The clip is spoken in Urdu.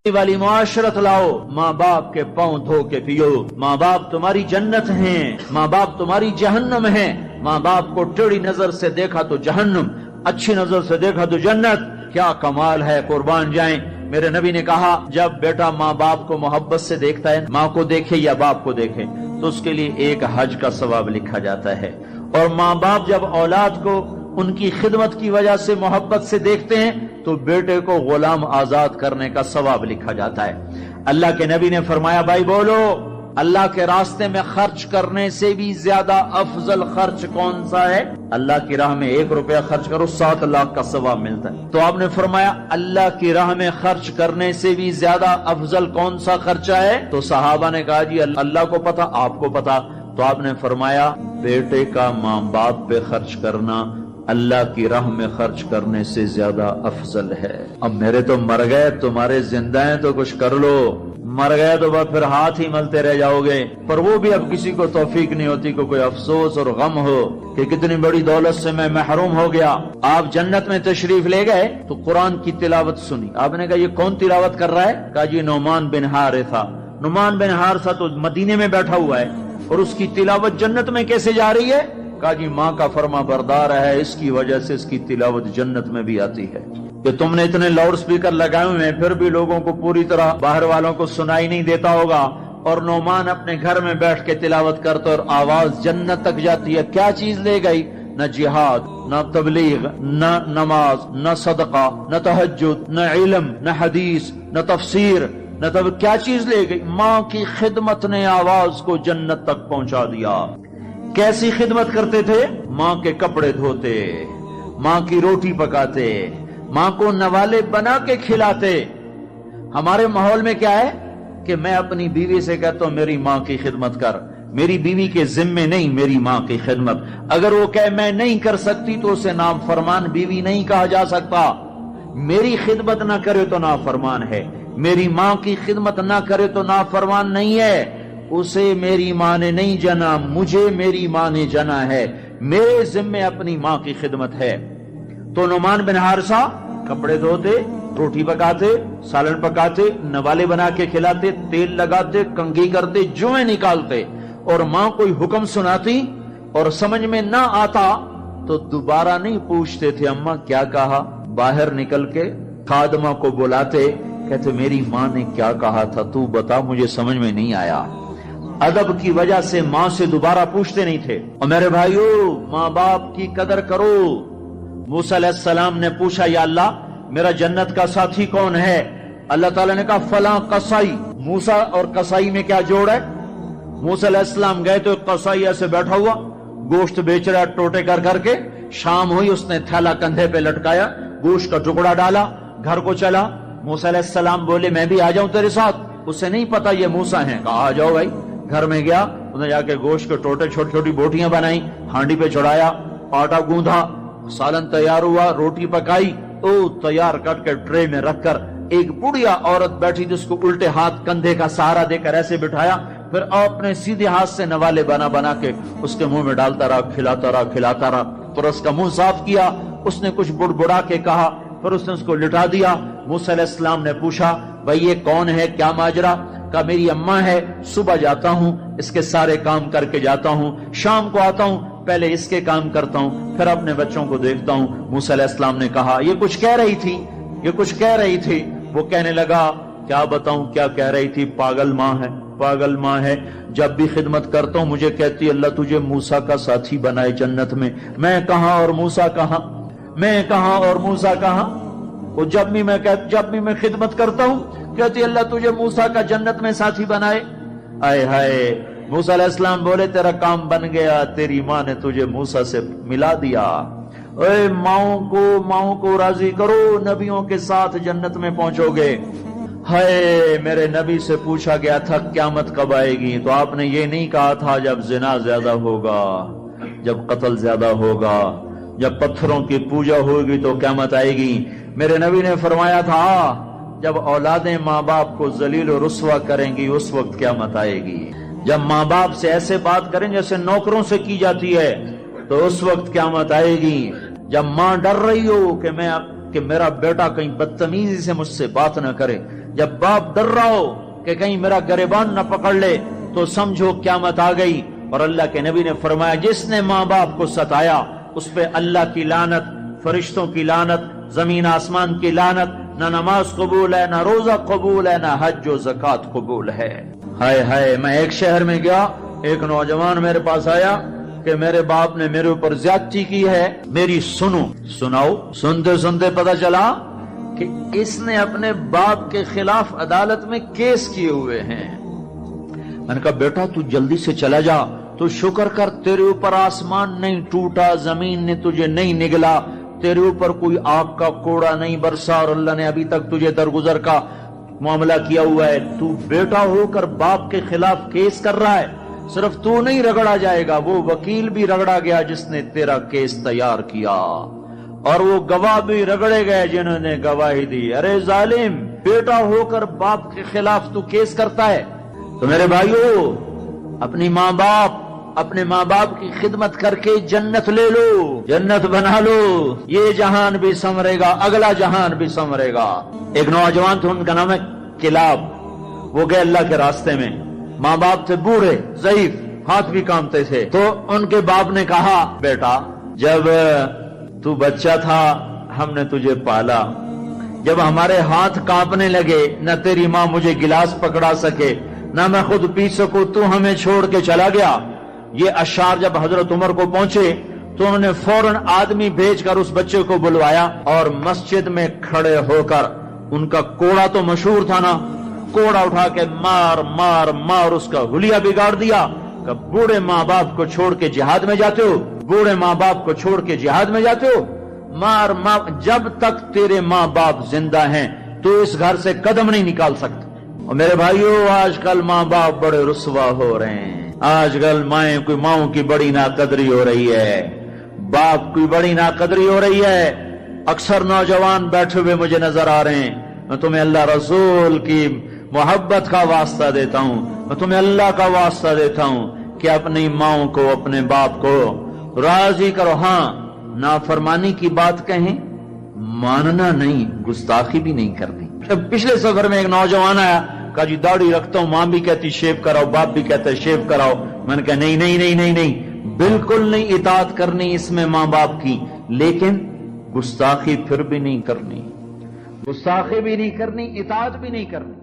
والی معاشرت لاؤ، ماں باپ کے پاؤں دھو کے پیو، ماں باپ تمہاری جنت ہیں، ماں باپ تمہاری جہنم ہیں، ماں باپ کو ٹیڑھی نظر سے دیکھا تو جہنم، اچھی نظر سے دیکھا تو جنت، کیا کمال ہے، قربان جائیں۔ میرے نبی نے کہا جب بیٹا ماں باپ کو محبت سے دیکھتا ہے، ماں کو دیکھے یا باپ کو دیکھے، تو اس کے لیے ایک حج کا ثواب لکھا جاتا ہے، اور ماں باپ جب اولاد کو ان کی خدمت کی وجہ سے محبت سے دیکھتے ہیں تو بیٹے کو غلام آزاد کرنے کا ثواب لکھا جاتا ہے۔ اللہ کے نبی نے فرمایا بھائی بولو، اللہ کے راستے میں خرچ کرنے سے بھی زیادہ افضل خرچ کون سا ہے؟ اللہ کی راہ میں 1 روپیہ خرچ کرو 7 لاکھ کا ثواب ملتا ہے۔ تو آپ نے فرمایا اللہ کی راہ میں خرچ کرنے سے بھی زیادہ افضل کون سا خرچہ ہے؟ تو صحابہ نے کہا جی اللہ کو پتا، آپ کو پتا۔ تو آپ نے فرمایا بیٹے کا ماں باپ پہ خرچ کرنا اللہ کی راہ میں خرچ کرنے سے زیادہ افضل ہے۔ اب میرے تو مر گئے، تمہارے زندہ ہیں تو کچھ کر لو، مر گئے تو بس پھر ہاتھ ہی ملتے رہ جاؤ گے۔ پر وہ بھی اب کسی کو توفیق نہیں ہوتی کہ کوئی افسوس اور غم ہو کہ کتنی بڑی دولت سے میں محروم ہو گیا۔ آپ جنت میں تشریف لے گئے تو قرآن کی تلاوت سنی، آپ نے کہا یہ کون تلاوت کر رہا ہے؟ کہا جی نعمان بن حارثہ۔ نعمان بن حارثہ تو مدینے میں بیٹھا ہوا ہے اور اس کی تلاوت جنت میں کیسے جا رہی ہے؟ کہا جی ماں کا فرما بردار ہے، اس کی وجہ سے اس کی تلاوت جنت میں بھی آتی ہے۔ کہ تم نے اتنے لاؤڈ سپیکر لگائے ہوئے ہیں پھر بھی لوگوں کو پوری طرح باہر والوں کو سنائی نہیں دیتا ہوگا، اور نعمان اپنے گھر میں بیٹھ کے تلاوت کرتا اور آواز جنت تک جاتی ہے۔ کیا چیز لے گئی؟ نہ جہاد، نہ تبلیغ، نہ نماز، نہ صدقہ، نہ تہجد، نہ علم، نہ حدیث، نہ تفسیر، نہ کیا چیز لے گئی؟ ماں کی خدمت نے آواز کو جنت تک پہنچا دیا۔ کیسی خدمت کرتے تھے؟ ماں کے کپڑے دھوتے، ماں کی روٹی پکاتے، ماں کو نوالے بنا کے کھلاتے۔ ہمارے ماحول میں کیا ہے کہ میں اپنی بیوی سے کہتا ہوں میری ماں کی خدمت کر، میری بیوی کے ذمے نہیں، میری ماں کی خدمت۔ اگر وہ کہے میں نہیں کر سکتی تو اسے نافرمان بیوی نہیں کہا جا سکتا۔ میری خدمت نہ کرے تو نافرمان ہے، میری ماں کی خدمت نہ کرے تو نافرمان نہیں ہے۔ اسے میری ماں نے نہیں جنا، مجھے میری ماں نے جنا ہے، میرے ذمے اپنی ماں کی خدمت ہے۔ تو نعمان بن حارثہ کپڑے دھوتے، روٹی پکاتے، سالن پکاتے، نوالے بنا کے کھلاتے، تیل لگاتے، کنگھی کرتے، جوئیں نکالتے، اور ماں کوئی حکم سناتی اور سمجھ میں نہ آتا تو دوبارہ نہیں پوچھتے تھے اماں کیا کہا، باہر نکل کے خادمہ کو بلاتے، کہتے میری ماں نے کیا کہا تھا تو بتا، مجھے سمجھ میں نہیں آیا۔ ادب کی وجہ سے ماں سے دوبارہ پوچھتے نہیں تھے۔ اور میرے بھائیو ماں باپ کی قدر کرو۔ موسیٰ علیہ السلام نے پوچھا یا اللہ میرا جنت کا ساتھی کون ہے؟ اللہ تعالیٰ نے کہا فلاں قصائی۔ موسیٰ اور قصائی میں کیا جوڑ ہے؟ موسیٰ علیہ السلام گئے تو ایک قصائی ایسے بیٹھا ہوا گوشت بیچ رہا ٹوٹے کر کر کے، شام ہوئی اس نے تھیلا کندھے پہ لٹکایا، گوشت کا ٹکڑا ڈالا، گھر کو چلا۔ موسیٰ علیہ السلام بولے میں بھی آ جاؤں تیرے ساتھ؟ اسے نہیں پتا یہ موسیٰ ہیں، کہا آ جاؤ بھائی۔ گھر میں گیا، انہیں جا کے گوشت کے ٹوٹے چھوٹی چھوٹی بوٹیاں بنائی، ہانڈی پہ چڑھایا، آٹا گوندھا، سالن تیار ہوا، روٹی پکائی، تیار کر کے ٹرے میں رکھ کر ایک بڑھیا عورت بیٹھی جس کو الٹے ہاتھ کندھے کا سہارا دے کر ایسے بٹھایا، پھر اپنے سیدھے ہاتھ سے نوالے بنا بنا کے اس کے منہ میں ڈالتا رہا، کھلاتا رہا کھلاتا رہا، پھر اس کا منہ صاف کیا، اس نے کچھ بڑبڑا کے کہا، پھر اس نے اس کو لٹا دیا۔ موسیٰ علیہ السلام نے پوچھا بھائی یہ کون ہے، کیا ماجرا؟ کہا میری اماں ہے، صبح جاتا ہوں اس کے سارے کام کر کے جاتا ہوں، شام کو آتا ہوں پہلے اس کے کام کرتا ہوں، پھر اپنے بچوں کو دیکھتا ہوں۔ موسیٰ علیہ السلام نے کہا یہ کچھ کہہ رہی تھی، یہ کچھ کہہ رہی تھی۔ وہ کہنے لگا کیا بتاؤں کیا کہہ رہی تھی؟ پاگل ماں ہے، پاگل ماں ہے، جب بھی خدمت کرتا ہوں مجھے کہتی اللہ تجھے موسیٰ کا ساتھی بنائے جنت میں، میں کہاں اور موسیٰ کہاں، میں کہاں اور موسیٰ کہاں۔ وہ جب بھی میں خدمت کرتا ہوں کہتی اللہ تجھے موسیٰ کا جنت میں ساتھی بنائے۔ آئے ہائے، موسیٰ علیہ السلام بولے تیرا کام بن گیا، تیری ماں نے تجھے موسیٰ سے ملا دیا۔ اے ماؤں کو راضی کرو، نبیوں کے ساتھ جنت میں پہنچو گے۔ ہائے، میرے نبی سے پوچھا گیا تھا قیامت کب آئے گی، تو آپ نے یہ نہیں کہا تھا جب زنا زیادہ ہوگا، جب قتل زیادہ ہوگا، جب پتھروں کی پوجا ہوگی تو قیامت آئے گی۔ میرے نبی نے فرمایا تھا جب اولادیں ماں باپ کو ذلیل و رسوا کریں گی اس وقت قیامت آئے گی۔ جب ماں باپ سے ایسے بات کریں جیسے نوکروں سے کی جاتی ہے تو اس وقت قیامت آئے گی. جب ماں ڈر رہی ہو کہ میرا بیٹا کہیں بدتمیزی سے مجھ سے بات نہ کرے، جب باپ ڈر رہا ہو کہ کہیں میرا گریبان نہ پکڑ لے، تو سمجھو قیامت آ گئی. اور اللہ کے نبی نے فرمایا جس نے ماں باپ کو ستایا اس پہ اللہ کی لعنت، فرشتوں کی لعنت، زمین آسمان کی لعنت، نہ نماز قبول ہے، نہ روزہ قبول ہے، نہ حج و زکات قبول ہے. ہائے ہائے، میں ایک شہر میں گیا، ایک نوجوان میرے پاس آیا کہ میرے باپ نے میرے اوپر زیادتی کی ہے، میری سناؤ. سنتے سنتے پتہ چلا کہ اس نے اپنے باپ کے خلاف عدالت میں کیس کیے ہوئے ہیں. میں نے کہا بیٹا تو جلدی سے چلا جا، تو شکر کر تیرے اوپر آسمان نہیں ٹوٹا، زمین نے تجھے نہیں نگلا، تیرے اوپر کوئی آگ کا کوڑا نہیں برسا، اور اللہ نے ابھی تک تجھے درگزر کا معاملہ کیا ہوا ہے. تو بیٹا ہو کر باپ کے خلاف کیس کر رہا ہے. صرف تو نہیں رگڑا جائے گا، وہ وکیل بھی رگڑا گیا جس نے تیرا کیس تیار کیا، اور وہ گواہ بھی رگڑے گئے جنہوں نے گواہی دی. ارے ظالم، بیٹا ہو کر باپ کے خلاف تو کیس کرتا ہے. تو میرے بھائیو، اپنے ماں باپ کی خدمت کر کے جنت لے لو، جنت بنا لو. یہ جہان بھی سنورے گا، اگلا جہان بھی سنورے گا. ایک نوجوان تھے، ان کا نام ہے کلاب. وہ گئے اللہ کے راستے میں. ماں باپ تھے بوڑھے، ضعیف، ہاتھ بھی کامتے تھے. تو ان کے باپ نے کہا بیٹا جب تو بچہ تھا ہم نے تجھے پالا، جب ہمارے ہاتھ کانپنے لگے نہ تیری ماں مجھے گلاس پکڑا سکے نہ میں خود پی سکوں، تو ہمیں چھوڑ کے چلا گیا. یہ اشعار جب حضرت عمر کو پہنچے تو انہوں نے فوراً آدمی بھیج کر اس بچے کو بلوایا اور مسجد میں کھڑے ہو کر، ان کا کوڑا تو مشہور تھا نا، کوڑا اٹھا کے مار مار مار اس کا حلیہ بگاڑ دیا. کہ بوڑھے ماں باپ کو چھوڑ کے جہاد میں جاتے ہو، بوڑھے ماں باپ کو چھوڑ کے جہاد میں جاتے ہو، مار مار، جب تک تیرے ماں باپ زندہ ہیں تو اس گھر سے قدم نہیں نکال سکتے. اور میرے بھائیو، آج کل ماں باپ بڑے رسوا ہو رہے ہیں. آج کل ماؤں کی بڑی ناقدری ہو رہی ہے، باپ کی بڑی ناقدری ہو رہی ہے. اکثر نوجوان بیٹھے ہوئے مجھے نظر آ رہے ہیں. میں تمہیں اللہ رسول کی محبت کا واسطہ دیتا ہوں، میں تمہیں اللہ کا واسطہ دیتا ہوں کہ اپنی ماؤں کو، اپنے باپ کو راضی کرو. ہاں، نافرمانی کی بات کہیں، ماننا نہیں، گستاخی بھی نہیں کرنی. پچھلے سفر میں ایک نوجوان آیا، کہا جی داڑھی رکھتا ہوں، ماں بھی کہتی شیو کراؤ، باپ بھی کہتا ہے شیو کراؤ. میں نے کہا نہیں نہیں نہیں نہیں نہیں، بالکل نہیں اطاعت کرنی اس میں ماں باپ کی، لیکن گستاخی پھر بھی نہیں کرنی، گستاخی بھی نہیں کرنی، اطاعت بھی نہیں کرنی.